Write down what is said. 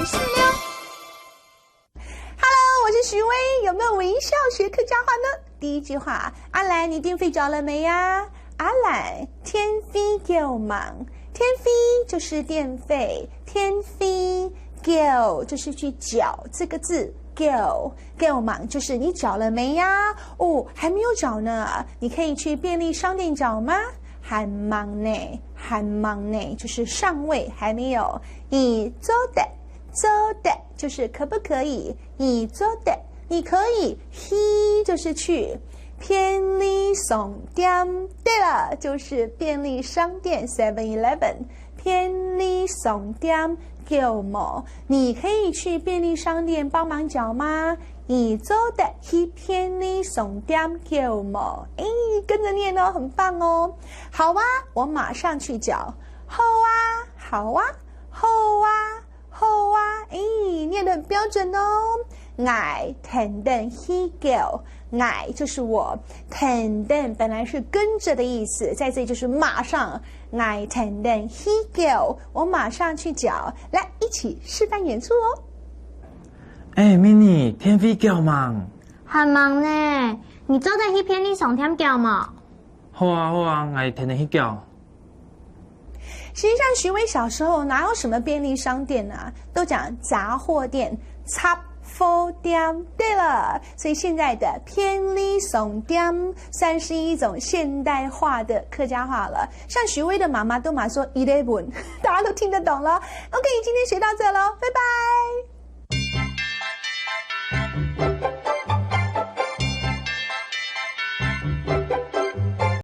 事了。Hello， 我是许巍，有没有微笑学客家话呢？第一句话，阿兰，你电费缴了没呀？阿兰，天费够忙，天费就是电费，天费够就是去缴这个字。够忙就是你缴了没呀？哦，还没有缴呢，你可以去便利商店缴吗？还忙呢，就是尚未还没有。你做的就是可不可以？你做的你可以。去就是去。便利商店，对了，就是便利商店 7-Eleven。便利商店够么？你可以去便利商店帮忙缴吗？你做的去便利商店够么？跟着念哦，很棒哦。好啊，我马上去缴。好啊，念得很标准哦。我等等去缴，我就是我，等等本来是跟着的意思，在这里就是马上。我等等去缴，我马上去缴。来，一起示范演出哦。Mini， 天费够忙？很忙呢，你做得去便利商店缴吗？好啊，我等等去缴。实际上，徐伟小时候哪有什么便利商店啊，都讲杂货店、杂货店。对了，所以现在的便利商店算是一种现代化的客家话了。像徐伟的妈妈都马说 11， 大家都听得懂了。OK， 今天学到这喽，拜拜。